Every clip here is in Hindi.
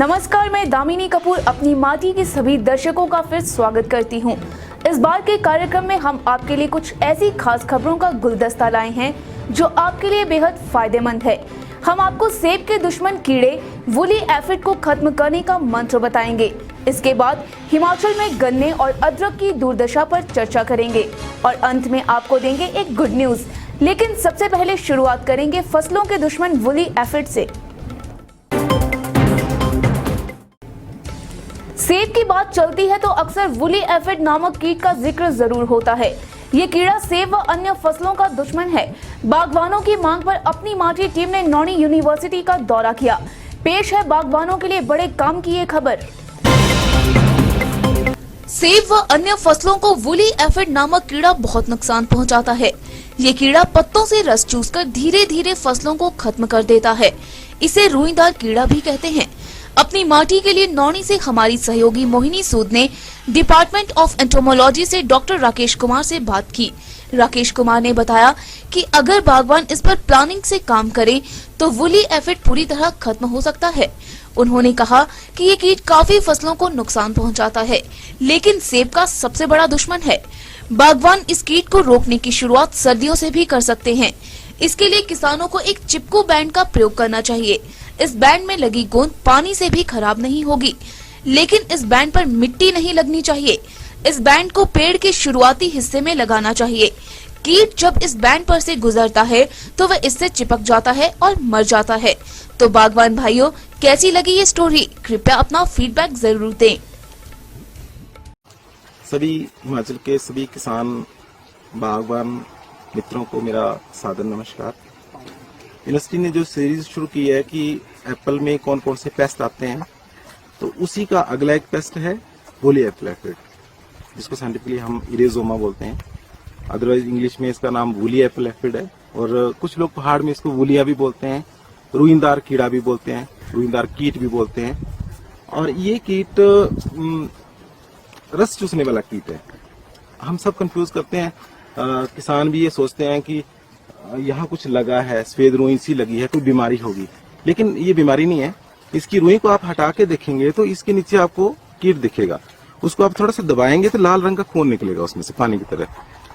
नमस्कार, मैं दामिनी कपूर अपनी माटी के सभी दर्शकों का फिर स्वागत करती हूं। इस बार के कार्यक्रम में हम आपके लिए कुछ ऐसी खास खबरों का गुलदस्ता लाए हैं जो आपके लिए बेहद फायदेमंद है। हम आपको सेब के दुश्मन कीड़े वुली एफिड को खत्म करने का मंत्र बताएंगे। इसके बाद हिमाचल में गन्ने और अदरक की दुर्दशा पर चर्चा करेंगे और अंत में आपको देंगे एक गुड न्यूज। लेकिन सबसे पहले शुरुआत करेंगे फसलों के दुश्मन वुली एफिड से। सेब की बात चलती है तो अक्सर वुली एफिड नामक कीट का जिक्र जरूर होता है। ये कीड़ा सेब व अन्य फसलों का दुश्मन है। बागवानों की मांग पर अपनी माटी टीम ने नौणी यूनिवर्सिटी का दौरा किया। पेश है बागवानों के लिए बड़े काम की ये खबर। सेब व अन्य फसलों को वुली एफिड नामक कीड़ा बहुत नुकसान पहुंचाता है। ये कीड़ा पत्तों से रस चूसकर धीरे धीरे फसलों को खत्म कर देता है। इसे रुईदार कीड़ा भी कहते हैं। अपनी माटी के लिए नौणी से हमारी सहयोगी मोहिनी सूद ने डिपार्टमेंट ऑफ एंटोमोलॉजी से डॉक्टर राकेश कुमार से बात की। राकेश कुमार ने बताया कि अगर बागवान इस पर प्लानिंग से काम करे तो वुली एफिड पूरी तरह खत्म हो सकता है। उन्होंने कहा कि ये कीट काफी फसलों को नुकसान पहुंचाता है, लेकिन सेब का सबसे बड़ा दुश्मन है। बागवान इस कीट को रोकने की शुरुआत सर्दियों से भी कर सकते हैं। इसके लिए किसानों को एक चिपकू बैंड का प्रयोग करना चाहिए। इस बैंड में लगी गोंद पानी से भी खराब नहीं होगी, लेकिन इस बैंड पर मिट्टी नहीं लगनी चाहिए। इस बैंड को पेड़ के शुरुआती हिस्से में लगाना चाहिए। कीट जब इस बैंड पर से गुजरता है तो वह इससे चिपक जाता है और मर जाता है। तो बागवान भाइयों, कैसी लगी ये स्टोरी? कृपया अपना फीडबैक जरूर दें। सभी हिमाचल के सभी किसान बागवान मित्रों को मेरा सादर नमस्कार। यूनिवर्सिटी ने जो सीरीज शुरू की है कि एप्पल में कौन कौन से पेस्ट आते हैं, तो उसी का अगला एक पेस्ट है वुली एफिड, जिसको साइंटिफिकली हम इरेजोमा बोलते हैं। अदरवाइज इंग्लिश में इसका नाम वुली एफिड है और कुछ लोग पहाड़ में इसको वुलिया भी बोलते हैं, रुईदार कीड़ा भी बोलते हैं, रुईदार कीट भी बोलते हैं। और ये कीट रस चूसने वाला कीट है। हम सब कंफ्यूज करते हैं। किसान भी ये सोचते हैं कि यहाँ कुछ लगा है, सफेद रुई सी लगी है, कोई बीमारी होगी, लेकिन ये बीमारी नहीं है। इसकी रुई को आप हटा के देखेंगे तो इसके नीचे आपको कीट दिखेगा। उसको आप थोड़ा सा दबाएंगे तो लाल रंग का खून निकलेगा उसमें से, पानी की तरह।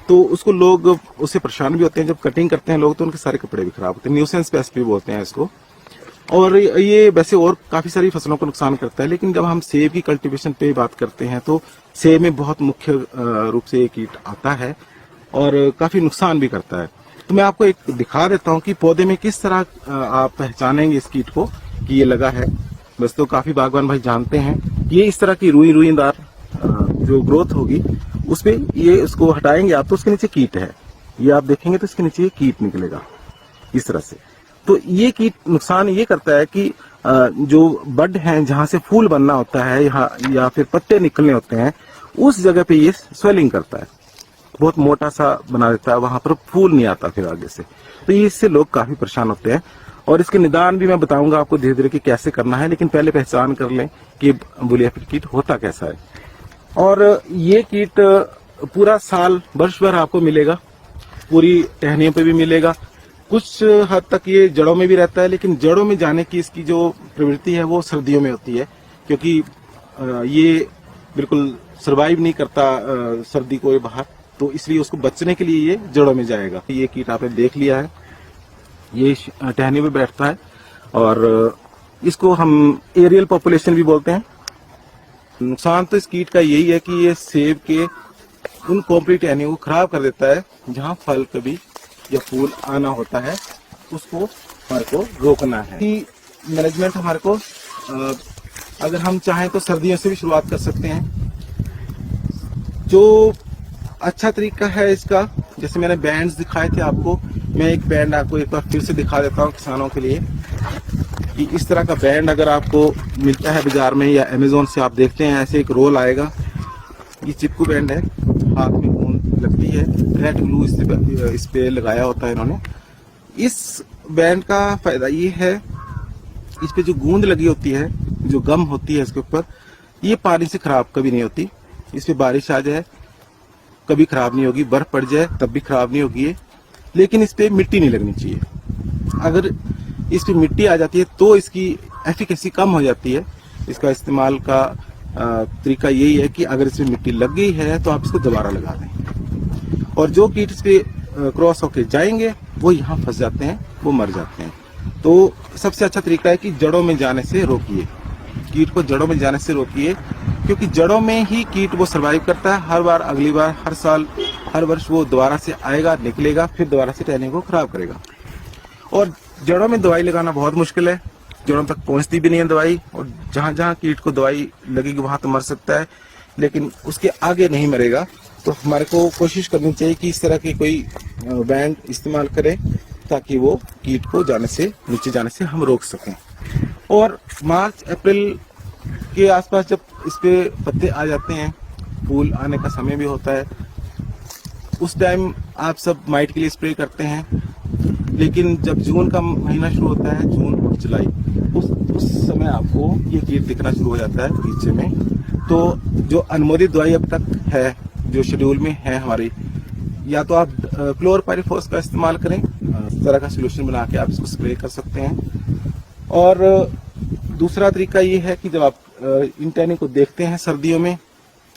तो उसको लोग उससे परेशान भी होते हैं। जब कटिंग करते हैं लोग तो उनके सारे कपड़े भी खराब होते हैं। न्यूसेंस पेस्ट भी बोलते हैं इसको। और ये वैसे और काफी सारी फसलों को नुकसान करता है, लेकिन जब हम सेब की कल्टीवेशन पे बात करते हैं तो सेब में बहुत मुख्य रूप से ये कीट आता है और काफी नुकसान भी करता है। तो मैं आपको एक दिखा देता हूँ कि पौधे में किस तरह आप पहचानेंगे इस कीट को कि ये लगा है। बस तो काफी बागवान भाई जानते हैं ये इस तरह की रुईदार जो ग्रोथ होगी उस पे ये उसको हटाएंगे आप तो उसके नीचे कीट है। ये आप देखेंगे तो इसके नीचे कीट निकलेगा इस तरह से। तो ये कीट नुकसान ये करता है कि जो बड हैं जहां से फूल बनना होता है या फिर पत्ते निकलने होते हैं, उस जगह पे ये स्वेलिंग करता है, बहुत मोटा सा बना देता है, वहां पर फूल नहीं आता फिर आगे से। तो ये इससे लोग काफी परेशान होते हैं और इसके निदान भी मैं बताऊंगा आपको धीरे धीरे कि कैसे करना है, लेकिन पहले पहचान कर लें कि वुली एफिड कीट होता कैसा है। और ये कीट पूरा साल वर्ष भर आपको मिलेगा, पूरी टहनियों पे भी मिलेगा। कुछ हद तक ये जड़ों में भी रहता है, लेकिन जड़ों में जाने की इसकी जो प्रवृत्ति है वो सर्दियों में होती है, क्योंकि ये बिल्कुल सर्वाइव नहीं करता सर्दी को बाहर, तो इसलिए उसको बचने के लिए ये जड़ों में जाएगा। ये कीट आपने देख लिया है, ये टहनी में बैठता है और इसको हम एरियल पॉपुलेशन भी बोलते हैं। नुकसान तो इस कीट का यही है कि ये सेब के उन कॉम्प्लीट टहनियों को खराब कर देता है जहां फल कभी या फूल आना होता है, उसको हमारे को रोकना है। मैनेजमेंट हमारे को अगर हम चाहें तो सर्दियों से भी शुरुआत कर सकते हैं। जो अच्छा तरीका है इसका, जैसे मैंने बैंड्स दिखाए थे आपको, मैं एक बैंड आपको एक बार फिर से दिखा देता हूँ किसानों के लिए कि इस तरह का बैंड अगर आपको मिलता है बाजार में या अमेजोन से, आप देखते हैं ऐसे एक रोल आएगा। ये चिपकू बैंड है, हाथ में गूंद लगती है, रेड ग्लू इस पे लगाया होता है इन्होंने। इस बैंड का फायदा ये है, इस पे जो गूंद लगी होती है, जो गम होती है इसके ऊपर, ये पानी से खराब कभी नहीं होती। इस पे बारिश आ जाए कभी खराब नहीं होगी, बर्फ पड़ जाए तब भी खराब नहीं होगी ये। लेकिन इस पे मिट्टी नहीं लगनी चाहिए। अगर इस पे मिट्टी आ जाती है तो इसकी एफिकेसी कम हो जाती है। इसका इस्तेमाल का तरीका यही है कि अगर इसमें मिट्टी लग गई है तो आप इसको दोबारा लगा दें, और जो कीट इस पे क्रॉस होके जाएंगे वो यहाँ फंस जाते हैं, वो मर जाते हैं। तो सबसे अच्छा तरीका है कि जड़ों में जाने से रोकिए, कीट को जड़ों में जाने से रोकिए, क्योंकि जड़ों में ही कीट वो सरवाइव करता है। हर बार, अगली बार, हर साल, हर वर्ष वो दोबारा से आएगा, निकलेगा, फिर दोबारा से टहनी को खराब करेगा। और जड़ों में दवाई लगाना बहुत मुश्किल है, जड़ों तक पहुंचती भी नहीं है दवाई, और जहां जहां कीट को दवाई लगेगी वहां तो मर सकता है, लेकिन उसके आगे नहीं मरेगा। तो हमारे को कोशिश करनी चाहिए कि इस तरह की कोई बैंड इस्तेमाल करें ताकि वो कीट को जाने से, नीचे जाने से हम रोक सकें। और मार्च अप्रैल के आसपास जब इस पे पत्ते आ जाते हैं, फूल आने का समय भी होता है, उस टाइम आप सब माइट के लिए स्प्रे करते हैं। लेकिन जब जून का महीना शुरू होता है, जून और जुलाई, उस समय आपको ये कीट दिखना शुरू हो जाता है बगीचे में। तो जो अनुमोदित दवाई अब तक है, जो शेड्यूल में है हमारी, या तो आप क्लोरपाइरिफॉस का इस्तेमाल करें, इस तरह का सोल्यूशन बना के आप इसको स्प्रे कर सकते हैं। और दूसरा तरीका ये है कि जब आप इन टहनियों को देखते हैं सर्दियों में,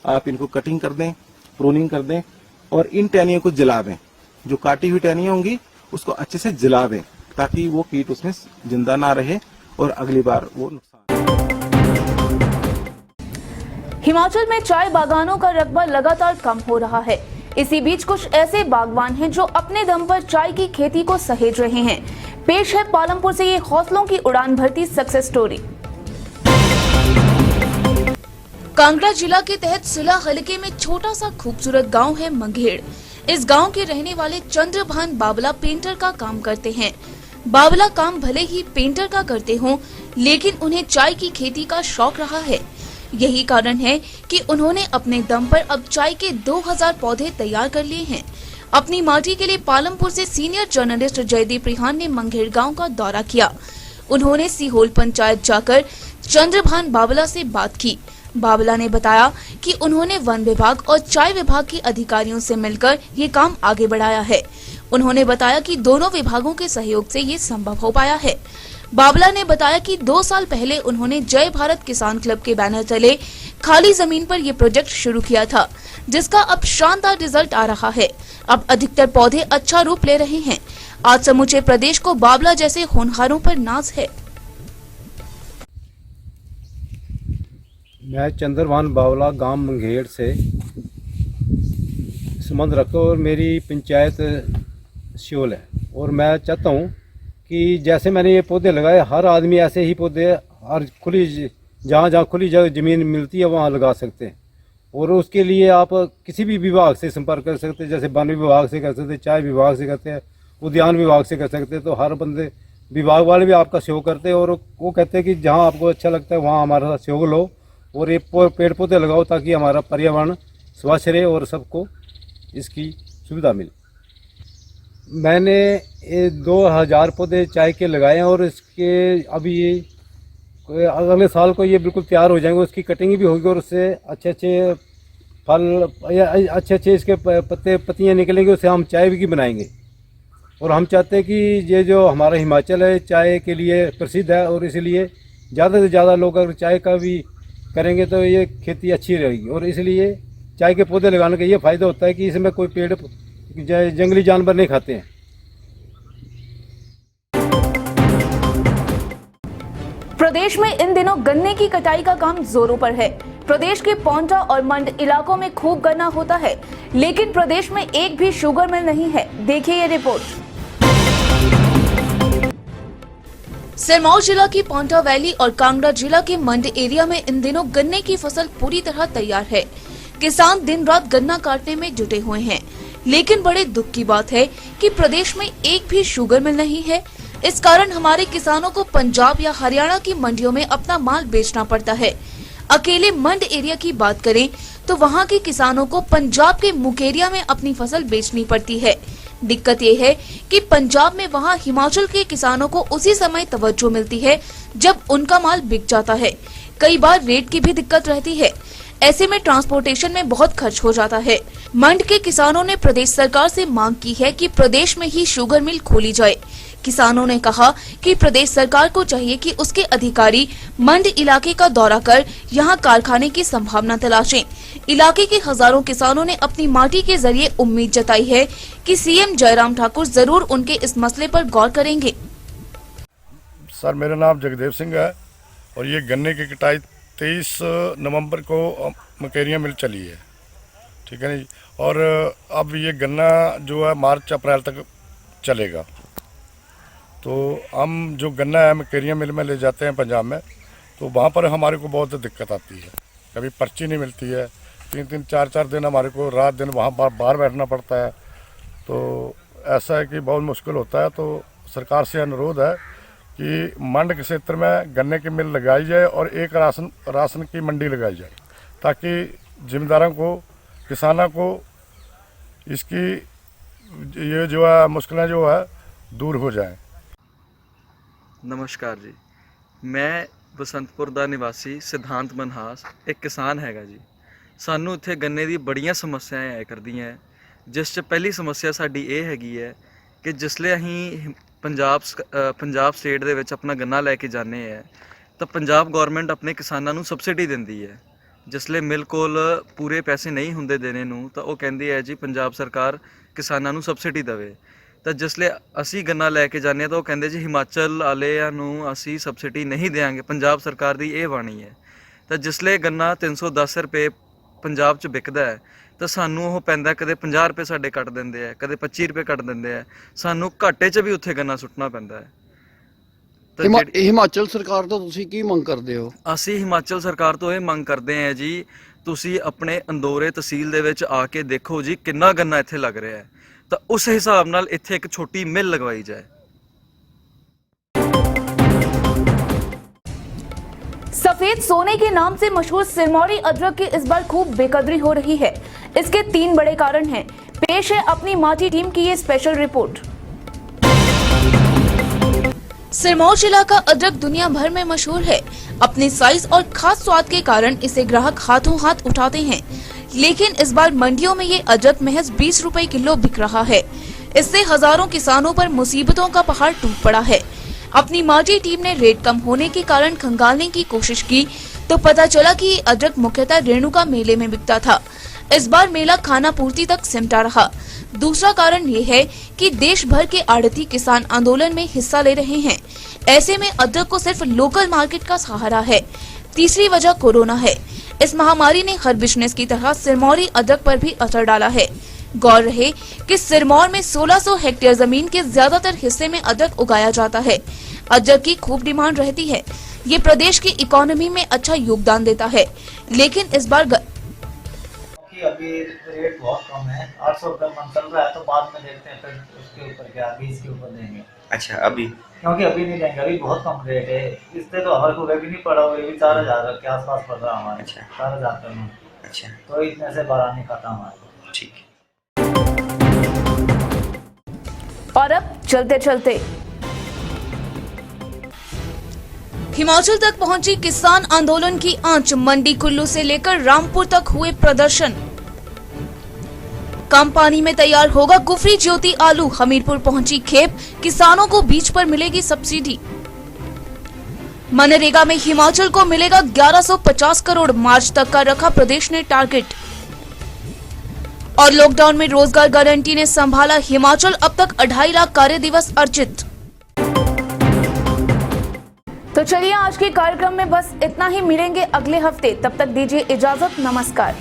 आप इनको कटिंग कर दें, प्रूनिंग कर दें, और इन टहनियों को जला दें। जो काटी हुई टहनियां होंगी उसको अच्छे से जला दें ताकि वो कीट उसमें जिंदा ना रहे और अगली बार वो नुकसान। हिमाचल में चाय बागानों का रकबा लगातार कम हो रहा है। इसी बीच कुछ ऐसे बागवान हैं जो अपने दम पर चाय की खेती को सहेज रहे हैं। पेश है पालमपुर से ये हौसलों की उड़ान भरती सक्सेस स्टोरी। कांगड़ा जिला के तहत सुला हलके में छोटा सा खूबसूरत गांव है मंगेड़। इस गांव के रहने वाले चंद्रभान बाबला पेंटर का काम करते हैं। बाबला काम भले ही पेंटर का करते हों, लेकिन उन्हें चाय की खेती का शौक रहा है। यही कारण है कि उन्होंने अपने दम पर अब चाय के 2000 पौधे तैयार कर लिए हैं। अपनी माटी के लिए पालमपुर से सीनियर जर्नलिस्ट जयदीप रिहान ने मंगेड़ गांव का दौरा किया। उन्होंने सीहोल पंचायत जाकर चंद्रभान बाबला से बात की। बाबला ने बताया कि उन्होंने वन विभाग और चाय विभाग के अधिकारियों से मिलकर ये काम आगे बढ़ाया है। उन्होंने बताया कि दोनों विभागों के सहयोग से ये संभव हो पाया है। बाबला ने बताया कि 2 साल पहले उन्होंने जय भारत किसान क्लब के बैनर तले खाली जमीन पर ये प्रोजेक्ट शुरू किया था, जिसका अब शानदार रिजल्ट आ रहा है। अब अधिकतर पौधे अच्छा रूप ले रहे हैं। आज समूचे प्रदेश को बाबला जैसे होनहारों पर नाज है। मैं चंद्रभान बावला गांव मंगेड़ से संबंध रखता हूँ और मेरी पंचायत सियोल है। और मैं चाहता हूँ कि जैसे मैंने ये पौधे लगाए, हर आदमी ऐसे ही पौधे हर खुली जहाँ खुली जगह ज़मीन मिलती है वहाँ लगा सकते हैं। और उसके लिए आप किसी भी विभाग से संपर्क कर सकते हैं, जैसे वन विभाग से कर सकते हैं, चाय विभाग से करते हैं, उद्यान विभाग से कर सकते हैं। तो हर बंदे विभाग वाले भी आपका सहयोग करते हैं और वो कहते हैं कि जहाँ आपको अच्छा लगता है वहाँ हमारा सहयोग लो और ये पेड़ पौधे लगाओ ताकि हमारा पर्यावरण स्वच्छ रहे और सबको इसकी सुविधा मिले। मैंने ये 2000 पौधे चाय के लगाए हैं और इसके अभी ये अगले साल को ये बिल्कुल तैयार हो जाएंगे। उसकी कटिंग भी होगी और उससे अच्छे अच्छे फल, अच्छे इसके पत्तियाँ निकलेंगे, उससे हम चाय भी बनाएंगे। और हम चाहते हैं कि ये जो हमारा हिमाचल है चाय के लिए प्रसिद्ध है और इसलिए ज़्यादा से ज़्यादा लोग अगर चाय का भी करेंगे तो ये खेती अच्छी रहेगी। और इसलिए चाय के पौधे लगाने का ये फ़ायदा होता है कि इसमें कोई पेड़ जंगली जानवर नहीं खाते हैं। प्रदेश में इन दिनों गन्ने की कटाई का काम जोरों पर है। प्रदेश के पौंटा और मंड इलाकों में खूब गन्ना होता है, लेकिन प्रदेश में एक भी शुगर मिल नहीं है। देखिए ये रिपोर्ट। सिरमौर जिला की पौंटा वैली और कांगड़ा जिला के मंड एरिया में इन दिनों गन्ने की फसल पूरी तरह तैयार है। किसान दिन रात गन्ना काटने में जुटे हुए हैं, लेकिन बड़े दुख की बात है कि प्रदेश में एक भी शुगर मिल नहीं है। इस कारण हमारे किसानों को पंजाब या हरियाणा की मंडियों में अपना माल बेचना पड़ता है। अकेले मंड एरिया की बात करें तो वहाँ के किसानों को पंजाब के मुकेरिया में अपनी फसल बेचनी पड़ती है। दिक्कत ये है कि पंजाब में वहाँ हिमाचल के किसानों को उसी समय तवज्जो मिलती है जब उनका माल बिक जाता है। कई बार रेट की भी दिक्कत रहती है। ऐसे में ट्रांसपोर्टेशन में बहुत खर्च हो जाता है। मंड के किसानों ने प्रदेश सरकार से मांग की है कि प्रदेश में ही शुगर मिल खोली जाए। किसानों ने कहा कि प्रदेश सरकार को चाहिए कि उसके अधिकारी मंड इलाके का दौरा कर यहां कारखाने की संभावना तलाशें। इलाके के हजारों किसानों ने अपनी माटी के जरिए उम्मीद जताई है कि सीएम जयराम ठाकुर जरूर उनके इस मसले पर गौर करेंगे। सर, मेरा नाम जगदेव सिंह है और ये गन्ने की कटाई 23 नवंबर को मकेरियां मिल चली है, ठीक है ना जी। और अब ये गन्ना जो है मार्च अप्रैल तक चलेगा। तो हम जो गन्ना है मकेरियां मिल में ले जाते हैं पंजाब में, तो वहाँ पर हमारे को बहुत दिक्कत आती है। कभी पर्ची नहीं मिलती है, 3-3 4-4 दिन हमारे को रात दिन वहाँ बाहर बैठना पड़ता है। तो ऐसा है कि बहुत मुश्किल होता है। तो सरकार से अनुरोध है कि मंड के क्षेत्र में गन्ने की मिल लगाई जाए और एक राशन की मंडी लगाई जाए, ताकि जिम्मेदारों को, किसानों को इसकी ये जो है मुश्किलें जो है दूर हो जाएं। नमस्कार जी, मैं बसंतपुर ਦਾ ਨਿਵਾਸੀ ਸਿਧਾਂਤ ਮਨਹਾਸ ਇੱਕ ਕਿਸਾਨ ਹੈਗਾ ਜੀ। ਸਾਨੂੰ ਇੱਥੇ ਗੰਨੇ ਦੀ ਬੜੀਆਂ ਸਮੱਸਿਆਵਾਂ ਆਇਆ ਕਰਦੀਆਂ, ਜਿਸ 'ਚ ਪਹਿਲੀ ਸਮੱਸਿਆ ਸਾਡੀ ਇਹ ਹੈਗੀ ਹੈ ਕਿ ਜਿਸਲੇ ਅਸੀਂ ਪੰਜਾਬ ਸਟੇਟ ਦੇ ਵਿੱਚ ਆਪਣਾ ਗੰਨਾ ਲੈ ਕੇ ਜਾਂਦੇ ਆ ਤਾਂ ਪੰਜਾਬ ਗਵਰਨਮੈਂਟ ਆਪਣੇ ਕਿਸਾਨਾਂ ਨੂੰ ਸਬਸਿਡੀ ਦਿੰਦੀ ਹੈ। ਜਿਸਲੇ ਮਿਲ ਕੋਲ ਪੂਰੇ ਪੈਸੇ ਨਹੀਂ ਹੁੰਦੇ ਦੇਣੇ ਨੂੰ ਤਾਂ ਉਹ ਕਹਿੰਦੀ ਹੈ ਜੀ ਪੰਜਾਬ ਸਰਕਾਰ ਕਿਸਾਨਾਂ ਨੂੰ ਸਬਸਿਡੀ ਦੇਵੇ। ਤਾਂ ਜਿਸਲੇ ਅਸੀਂ ਗੰਨਾ ਲੈ ਕੇ ਜਾਂਦੇ ਹਾਂ ਤਾਂ ਉਹ ਕਹਿੰਦੇ ਜੀ ਹਿਮਾਚਲ ਵਾਲਿਆਂ ਨੂੰ ਅਸੀਂ ਸਬਸਿਡੀ ਨਹੀਂ ਦੇਵਾਂਗੇ। ਪੰਜਾਬ ਸਰਕਾਰ ਦੀ ਇਹ ਬਾਣੀ ਹੈ। ਤਾਂ ਜਿਸਲੇ ਗੰਨਾ 310 ਰੁਪਏ ਪੰਜਾਬ 'ਚ ਵਿਕਦਾ ਹੈ ਤਾਂ ਸਾਨੂੰ ਉਹ ਪੈਂਦਾ, ਕਦੇ 50 ਰੁਪਏ ਸਾਡੇ ਕੱਟ ਦਿੰਦੇ ਆ, ਕਦੇ 25 ਰੁਪਏ ਕੱਟ ਦਿੰਦੇ ਆ। ਸਾਨੂੰ ਘਾਟੇ 'ਚ ਵੀ ਉੱਥੇ ਗੰਨਾ ਸੁੱਟਣਾ ਪੈਂਦਾ ਹੈ। ਤਾਂ ਹਿਮਾਚਲ ਸਰਕਾਰ ਤੋਂ ਤੁਸੀਂ ਕੀ ਮੰਗ ਕਰਦੇ ਹੋ? ਅਸੀਂ ਹਿਮਾਚਲ ਸਰਕਾਰ ਤੋਂ ਇਹ ਮੰਗ ਕਰਦੇ ਹਾਂ ਜੀ, ਤੁਸੀਂ ਆਪਣੇ ਅੰਦੋਰੇ ਤਹਿਸੀਲ ਦੇ ਵਿੱਚ ਆ ਕੇ ਦੇਖੋ ਜੀ ਕਿੰਨਾ ਗੰਨਾ ਇੱਥੇ ਲੱਗ ਰਿਹਾ ਹੈ, ਤਾਂ ਉਸ ਹਿਸਾਬ ਨਾਲ ਇੱਥੇ ਇੱਕ ਛੋਟੀ ਮਿਲ ਲਗਵਾਈ ਜਾਏ। सफेद सोने के नाम से मशहूर सिरमौरी अदरक की इस बार खूब बेकदरी हो रही है। इसके 3 बड़े कारण हैं। पेश है अपनी माटी टीम की ये स्पेशल रिपोर्ट। सिरमौर जिला का अदरक दुनिया भर में मशहूर है। अपने साइज और खास स्वाद के कारण इसे ग्राहक हाथों हाथ उठाते हैं, लेकिन इस बार मंडियों में ये अदरक महज 20 रुपए किलो बिक रहा है। इससे हजारों किसानों पर मुसीबतों का पहाड़ टूट पड़ा है। अपनी माटी टीम ने रेट कम होने के कारण खंगालने की कोशिश की तो पता चला कि ये अदरक मुख्यतः रेणुका मेले में बिकता था। इस बार मेला खाना पूर्ति तक सिमटा रहा। दूसरा कारण ये है कि देश भर के आड़ती किसान आंदोलन में हिस्सा ले रहे हैं। ऐसे में अदरक को सिर्फ लोकल मार्केट का सहारा है। तीसरी वजह कोरोना है। इस महामारी ने हर बिजनेस की तरह सिरमौरी अदरक पर भी असर डाला है। गौर रहे कि सिरमौर में 1600 हेक्टेयर जमीन के ज्यादातर हिस्से में अदरक उगाया जाता है। अदरक की खूब डिमांड रहती है। ये प्रदेश की इकोनॉमी में अच्छा योगदान देता है, लेकिन इस बार अभी रेट बहुत कम है, 800 रुपये मन चल रहा है, तो बाद में देखते हैं फिर उसके ऊपर क्या 20 के ऊपर देंगे। अच्छा, अभी क्योंकि अभी नहीं देंगे, अभी बहुत कम रेट है। इससे तो हमारे को रेवेन्यू पड़ा हुआ है, 4000 के आसपास पड़ रहा है हमारे। अच्छा। 4000 का में। अच्छा, तो इतने से बारह नहीं खाता हमारे। ठीक है। और अब चलते चलते हिमाचल तक पहुंची किसान आंदोलन की आंच। मंडी कुल्लू से लेकर रामपुर तक हुए प्रदर्शन। कम पानी में तैयार होगा कुफरी ज्योति आलू। हमीरपुर पहुंची खेप, किसानों को बीज पर मिलेगी सब्सिडी। मनरेगा में हिमाचल को मिलेगा 1150 करोड़। मार्च तक का रखा प्रदेश ने टारगेट। और लॉकडाउन में रोजगार गारंटी ने संभाला हिमाचल। अब तक 2.5 लाख कार्य दिवस अर्जित। तो चलिए आज के कार्यक्रम में बस इतना ही। मिलेंगे अगले हफ्ते, तब तक दीजिए इजाजत। नमस्कार।